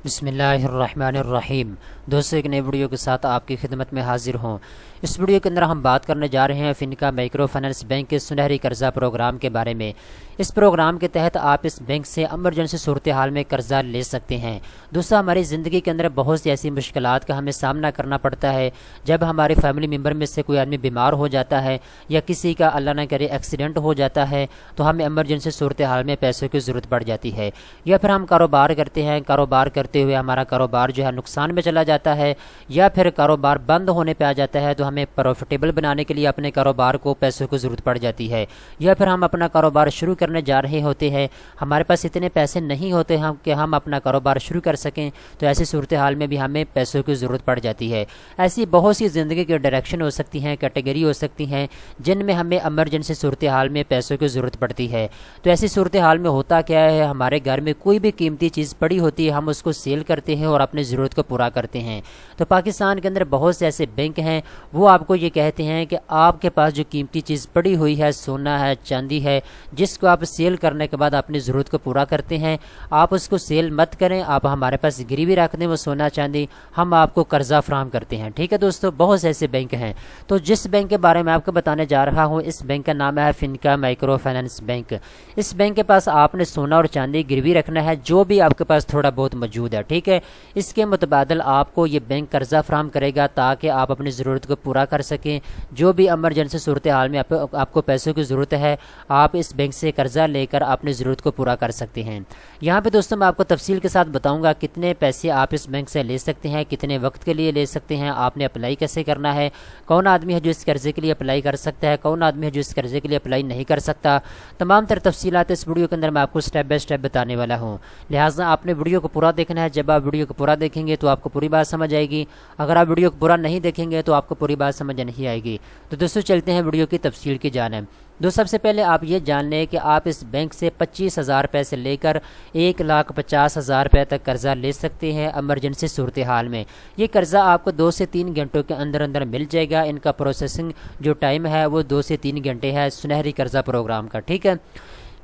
بسم اللہ الرحمن الرحیم۔ دوستوں، ایک نئی ویڈیو کے ساتھ آپ کی خدمت میں حاضر ہوں۔ اس ویڈیو کے اندر ہم بات کرنے جا رہے ہیں فنکا مائکرو فائنانس بینک کے سنہری قرضہ پروگرام کے بارے میں۔ اس پروگرام کے تحت آپ اس بینک سے ایمرجنسی صورتحال میں قرضہ لے سکتے ہیں۔ دوستوں، ہماری زندگی کے اندر بہت سی ایسی مشکلات کا ہمیں سامنا کرنا پڑتا ہے۔ جب ہمارے فیملی ممبر میں سے کوئی آدمی بیمار ہو جاتا ہے یا کسی کا اللہ نہ کرے ایکسیڈنٹ ہو جاتا ہے تو ہمیں ایمرجنسی صورتحال میں پیسوں کی ضرورت پڑ جاتی ہے، یا پھر ہم کاروبار کرتے ہیں، کاروبار کرتے ہوئے ہمارا کاروبار جو ہے نقصان میں چلا جاتا ہے، یا پھر کاروبار بند ہونے پہ آ جاتا ہے تو ہمیں پروفیٹیبل بنانے کے لیے اپنے کاروبار کو پیسوں کی ضرورت پڑ جاتی ہے، یا پھر ہم اپنا کاروبار شروع کرنے جا رہے ہوتے ہیں، ہمارے پاس اتنے پیسے نہیں ہوتے ہم کہ ہم اپنا کاروبار شروع کر سکیں، تو ایسی صورتحال میں بھی ہمیں پیسوں کی ضرورت پڑ جاتی ہے۔ ایسی بہت سی زندگی کی ڈائریکشن ہو سکتی ہیں، کیٹیگری ہو سکتی ہیں جن میں ہمیں ایمرجنسی صورتحال میں پیسوں کی ضرورت پڑتی ہے۔ تو ایسی صورتحال میں ہوتا کیا ہے، ہمارے گھر میں کوئی بھی قیمتی چیز پڑی ہوتی ہے، ہم اس کو سیل کرتے ہیں اور اپنی ضرورت کو پورا کرتے ہیں۔ تو پاکستان کے اندر بہت سے ایسے بینک ہیں، وہ آپ کو یہ کہتے ہیں کہ آپ کے پاس جو قیمتی چیز پڑی ہوئی ہے، سونا ہے، چاندی ہے، جس کو آپ سیل کرنے کے بعد اپنی ضرورت کو پورا کرتے ہیں، آپ اس کو سیل مت کریں، آپ ہمارے پاس گروی رکھ دیں وہ سونا چاندی، ہم آپ کو قرضہ فراہم کرتے ہیں۔ ٹھیک ہے دوستو، بہت سے ایسے بینک ہیں۔ تو جس بینک کے بارے میں آپ کو بتانے جا رہا ہوں، اس بینک کا نام ہے فنکا مائکرو فائنانس بینک۔ اس بینک کے پاس آپ نے سونا اور چاندی گروی رکھنا ہے، جو بھی آپ کے پاس تھوڑا بہت موجود ہے، ٹھیک ہے۔ اس کے متبادل آپ کو یہ بینک قرضہ فراہم کرے گا تاکہ آپ اپنی ضرورت کو پورا کر سکیں۔ جو بھی ایمرجنسی صورتحال میں آپ کو پیسوں کی ضرورت ہے، آپ اس بینک سے قرضہ لے کر اپنی ضرورت کو پورا کر سکتے ہیں۔ یہاں پہ دوستوں میں آپ کو تفصیل کے ساتھ بتاؤں گا کتنے پیسے آپ اس بینک سے لے سکتے ہیں، کتنے وقت کے لیے لے سکتے ہیں، آپ نے اپلائی کیسے کرنا ہے، کون آدمی ہے جو اس قرضے کے لیے اپلائی کر سکتا ہے، کون آدمی ہے جو اس قرضے کے لیے اپلائی نہیں کر سکتا۔ تمام تر تفصیلات اس ویڈیو کے اندر میں آپ کو سٹیپ بائی سٹیپ بتانے والا ہوں، لہٰذا آپ نے ویڈیو کو پورا دیکھنا ہے۔ جب آپ ویڈیو کو پورا دیکھیں گے تو آپ کو پوری بات سمجھ آئے گی، اگر آپ ویڈیو کو پورا نہیں دیکھیں گے تو آپ کو پوری بات سمجھ نہیں آئے گی۔ تو دوستو چلتے ہیں ویڈیو کی تفصیل کی جانب۔ سب سے پہلے آپ یہ جان لیں کہ آپ اس بینک سے 25,000 روپے سے لے کر 1,50,000 روپے تک قرضہ لے سکتے ہیں ایمرجنسی صورتحال میں۔ یہ قرضہ آپ کو 2 سے 3 گھنٹوں کے اندر اندر مل جائے گا۔ ان کا پروسیسنگ جو ٹائم ہے وہ 2 سے 3 گھنٹے ہے سنہری قرضہ پروگرام کا، ٹھیک ہے۔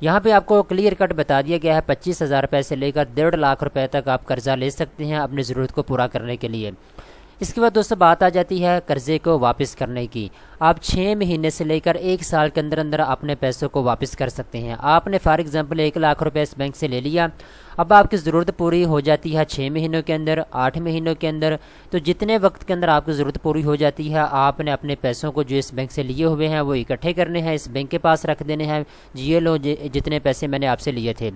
یہاں پہ آپ کو کلیئر کٹ بتا دیا گیا ہے 25,000 روپے سے لے کر 1.5 لاکھ روپے تک آپ قرضہ لے سکتے ہیں اپنی ضرورت کو پورا کرنے کے لیے۔ اس کے بعد دوستوں بات آ جاتی ہے قرضے کو واپس کرنے کی۔ آپ 6 مہینے سے لے کر 1 سال کے اندر اندر اپنے پیسوں کو واپس کر سکتے ہیں۔ آپ نے فار ایگزامپل 1 لاکھ روپے اس بینک سے لے لیا، اب آپ کی ضرورت پوری ہو جاتی ہے 6 مہینوں کے اندر، 8 مہینوں کے اندر، تو جتنے وقت کے اندر آپ کی ضرورت پوری ہو جاتی ہے، آپ نے اپنے پیسوں کو جو اس بینک سے لیے ہوئے ہیں وہ اکٹھے کرنے ہیں، اس بینک کے پاس رکھ دینے ہیں۔ یہ لو جتنے پیسے میں نے آپ سے لیے تھے،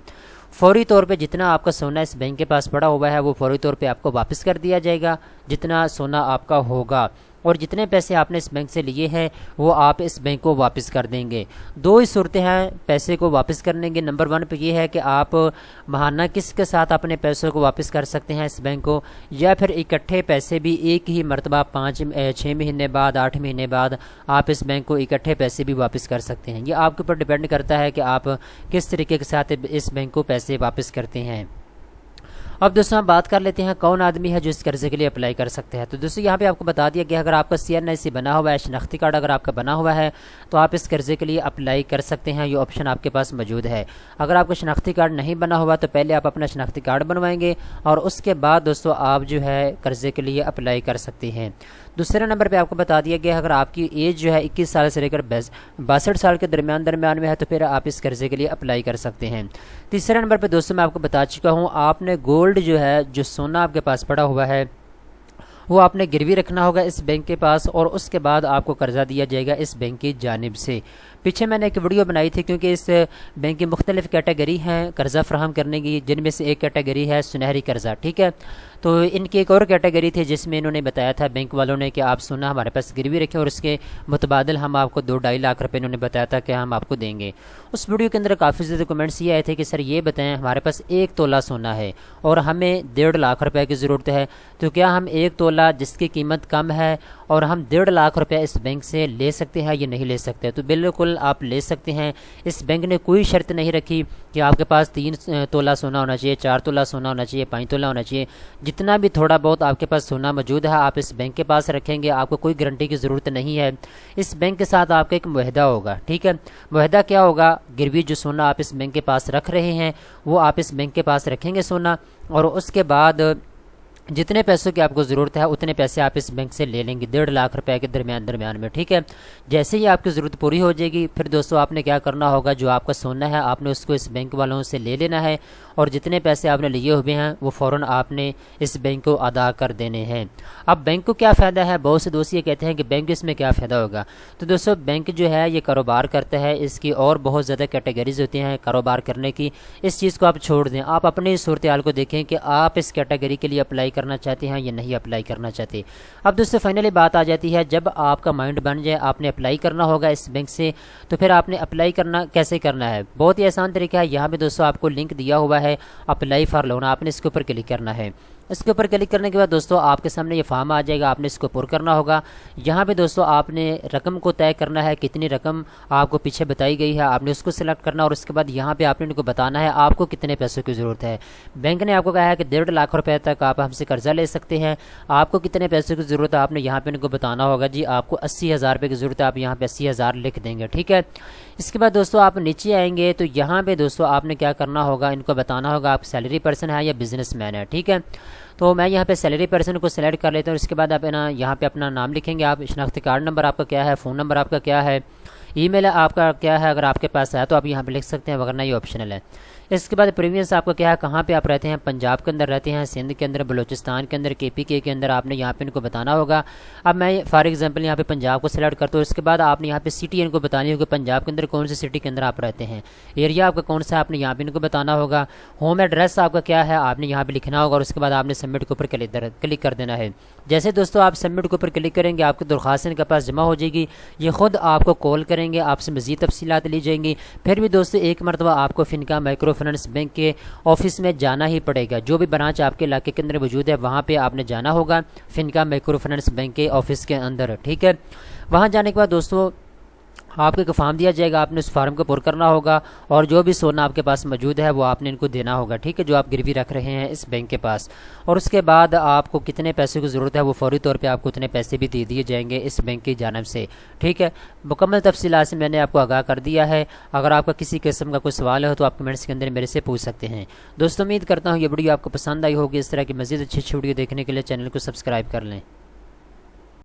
فوری طور پہ جتنا آپ کا سونا اس بینک کے پاس پڑا ہوا ہے وہ فوری طور پہ آپ کو واپس کر دیا جائے گا، جتنا سونا آپ کا ہوگا، اور جتنے پیسے آپ نے اس بینک سے لیے ہیں وہ آپ اس بینک کو واپس کر دیں گے۔ 2 ہی صورتیں ہیں پیسے کو واپس کرنے کے۔ نمبر 1 پہ یہ ہے کہ آپ ماہانہ قسط کے ساتھ اپنے پیسوں کو واپس کر سکتے ہیں اس بینک کو، یا پھر اکٹھے پیسے بھی ایک ہی مرتبہ 6 مہینے بعد، 8 مہینے بعد آپ اس بینک کو اکٹھے پیسے بھی واپس کر سکتے ہیں۔ یہ آپ کے اوپر ڈیپینڈ کرتا ہے کہ آپ کس طریقے کے ساتھ اس بینک کو پیسے واپس کرتے ہیں۔ اب دوستوں ہم بات کر لیتے ہیں کون آدمی ہے جو اس قرضے کے لیے اپلائی کر سکتے ہیں۔ تو دوستوں یہاں پہ آپ کو بتا دیا کہ اگر آپ کا CNIC بنا ہوا ہے، شناختی کارڈ اگر آپ کا بنا ہوا ہے تو آپ اس قرضے کے لیے اپلائی کر سکتے ہیں، یہ آپشن آپ کے پاس موجود ہے۔ اگر آپ کا شناختی کارڈ نہیں بنا ہوا تو پہلے آپ اپنا شناختی کارڈ بنوائیں گے اور اس کے بعد دوستوں آپ جو ہے قرضے کے لیے اپلائی کر سکتے ہیں۔ دوسرے نمبر پہ آپ کو بتا دیا گیا اگر آپ کی ایج جو ہے 21 سال سے لے کر 62 سال کے درمیان میں ہے تو پھر آپ اس قرضے کے لیے اپلائی کر سکتے ہیں۔ تیسرے نمبر پہ دوستوں میں آپ کو بتا چکا ہوں، آپ نے گولڈ جو ہے، جو سونا آپ کے پاس پڑا ہوا ہے وہ آپ نے گروی رکھنا ہوگا اس بینک کے پاس، اور اس کے بعد آپ کو قرضہ دیا جائے گا اس بینک کی جانب سے۔ پیچھے میں نے ایک ویڈیو بنائی تھی کیونکہ اس بینک کی مختلف کیٹیگری ہیں قرضہ فراہم کرنے کی، جن میں سے ایک کیٹیگری ہے سنہری قرضہ، ٹھیک ہے۔ تو ان کی ایک اور کیٹیگری تھی جس میں انہوں نے بتایا تھا بینک والوں نے کہ آپ سونا ہمارے پاس گروی رکھیں اور اس کے متبادل ہم آپ کو 2-2.5 لاکھ روپے انہوں نے بتایا تھا کہ ہم آپ کو دیں گے۔ اس ویڈیو کے اندر کافی زیادہ کمنٹس یہ آئے تھے کہ سر یہ بتائیں ہمارے پاس 1 تولہ سونا ہے اور ہمیں 1.5 لاکھ روپے کی ضرورت ہے، تو کیا ہم 1 تولہ جس کی قیمت کم ہے اور ہم 1.5 لاکھ روپے اس بینک سے لے سکتے ہیں یا نہیں لے سکتے؟ تو بالکل آپ لے سکتے ہیں۔ اس بینک نے کوئی شرط نہیں رکھی کہ آپ کے پاس 3 تولہ سونا ہونا چاہیے، 4 تولہ سونا ہونا چاہیے، 5 تولہ ہونا چاہیے۔ جتنا بھی تھوڑا بہت آپ کے پاس سونا موجود ہے آپ اس بینک کے پاس رکھیں گے، آپ کو کوئی گارنٹی کی ضرورت نہیں ہے۔ اس بینک کے ساتھ آپ کا ایک معاہدہ ہوگا، ٹھیک ہے؟ معاہدہ کیا ہوگا؟ گروی جو سونا آپ اس بینک کے پاس رکھ رہے ہیں وہ آپ اس بینک کے پاس رکھیں گے سونا، اور اس کے بعد جتنے پیسوں کی آپ کو ضرورت ہے اتنے پیسے آپ اس بینک سے لے لیں گے 1.5 لاکھ روپے کے درمیان میں، ٹھیک ہے؟ جیسے ہی آپ کی ضرورت پوری ہو جائے گی پھر دوستو آپ نے کیا کرنا ہوگا، جو آپ کا سونا ہے آپ نے اس کو اس بینک والوں سے لے لینا ہے، اور جتنے پیسے آپ نے لیے ہوئے ہیں وہ فوراً آپ نے اس بینک کو ادا کر دینے ہیں۔ اب بینک کو کیا فائدہ ہے؟ بہت سے دوست یہ کہتے ہیں کہ بینک اس میں کیا فائدہ ہوگا؟ تو دوستو بینک جو ہے یہ کاروبار کرتا ہے، اس کی اور بہت زیادہ کیٹیگریز ہوتی ہیں کاروبار کرنے کی، اس چیز کو آپ چھوڑ دیں، آپ اپنی صورتحال کو دیکھیں کہ آپ اس کیٹیگری کے لیے اپلائی کرنا چاہتے ہیں یا نہیں اپلائی کرنا چاہتے۔ اب دوستو فائنلی بات آ جاتی ہے، جب آپ کا مائنڈ بن جائے آپ نے اپلائی کرنا ہوگا اس بینک سے، تو پھر آپ نے اپلائی کرنا کیسے کرنا ہے؟ بہت ہی آسان طریقہ ہے، یہاں پہ دوستو آپ کو لنک دیا ہوا ہے اپلائی فار لون، آپ نے اس کے اوپر کلک کرنا ہے۔ اس کے اوپر کلک کرنے کے بعد دوستو آپ کے سامنے یہ فارم آ جائے گا، آپ نے اس کو پر کرنا ہوگا۔ یہاں پہ دوستو آپ نے رقم کو طے کرنا ہے، کتنی رقم آپ کو پیچھے بتائی گئی ہے آپ نے اس کو سلیکٹ کرنا، اور اس کے بعد یہاں پہ آپ نے ان کو بتانا ہے آپ کو کتنے پیسوں کی ضرورت ہے۔ بینک نے آپ کو کہا ہے کہ 1.5 لاکھ روپے تک آپ ہم سے قرضہ لے سکتے ہیں، آپ کو کتنے پیسوں کی ضرورت ہے آپ نے یہاں پہ ان کو بتانا ہوگا۔ جی آپ کو 80,000 روپے کی ضرورت ہے، آپ یہاں پہ 80,000 لکھ دیں گے، ٹھیک ہے؟ اس کے بعد دوستو آپ نیچے آئیں گے تو یہاں پہ دوستو آپ نے کیا کرنا ہوگا، ان کو بتانا ہوگا آپ سیلری پرسن ہے یا بزنس مین ہے، ٹھیک ہے؟ تو میں یہاں پہ سیلری پرسن کو سلیکٹ کر لیتا ہوں۔ اس کے بعد آپ یہاں پہ اپنا نام لکھیں گے، آپ شناختی کارڈ نمبر آپ کا کیا ہے، فون نمبر آپ کا کیا ہے، ای میل آپ کا کیا ہے، اگر آپ کے پاس ہے تو آپ یہاں پہ لکھ سکتے ہیں، ورنہ یہ آپشنل ہے۔ اس کے بعد پریویس آپ کا کیا ہے، کہاں پہ آپ رہتے ہیں، پنجاب کے اندر رہتے ہیں، سندھ کے اندر، بلوچستان کے اندر، KPK کے اندر، آپ نے یہاں پہ ان کو بتانا ہوگا۔ اب میں فار ایگزامپل یہاں پہ پنجاب کو سلیکٹ کرتا ہوں، اس کے بعد آپ نے یہاں پہ سٹی ان کو بتانی ہوگی، پنجاب کے اندر کون سی سٹی کے اندر آپ رہتے ہیں، ایریا آپ کا کون سا ہے آپ نے یہاں پہ ان کو بتانا ہوگا، ہوم ایڈریس آپ کا کیا ہے آپ نے یہاں پہ لکھنا ہوگا، اور اس کے بعد آپ نے سبمٹ کے اوپر کلک کر دینا ہے۔ جیسے دوستو آپ سبمٹ کے اوپر کلک کریں گے آپ کی درخواست ان کے پاس جمع ہو جائے گی، یہ خود آپ کو کال کریں گے، آپ سے مزید تفصیلات لی جائیں گی۔ پھر بھی دوستو ایک مرتبہ آپ کو فنکا مائکرو فائنانس بینک کے آفس میں جانا ہی پڑے گا، جو بھی برانچ آپ کے علاقے کے اندر موجود ہے وہاں پہ آپ نے جانا ہوگا، فنکا مائکرو فائنانس بینک کے آفس کے اندر، ٹھیک ہے؟ وہاں جانے کے بعد دوستو آپ کو ایک فارم دیا جائے گا، آپ نے اس فارم کو پر کرنا ہوگا، اور جو بھی سونا آپ کے پاس موجود ہے وہ آپ نے ان کو دینا ہوگا، ٹھیک ہے؟ جو آپ گروی رکھ رہے ہیں اس بینک کے پاس، اور اس کے بعد آپ کو کتنے پیسوں کی ضرورت ہے وہ فوری طور پہ آپ کو اتنے پیسے بھی دے دیے جائیں گے اس بینک کی جانب سے، ٹھیک ہے؟ مکمل تفصیلات سے میں نے آپ کو آگاہ کر دیا ہے۔ اگر آپ کا کسی قسم کا کوئی سوال ہو تو آپ کمنٹس کے اندر میرے سے پوچھ سکتے ہیں۔ دوستو امید کرتا ہوں یہ ویڈیو آپ کو پسند آئی ہوگی، اس طرح کی مزید اچھی ویڈیو دیکھنے کے لیے چینل کو سبسکرائب کر لیں۔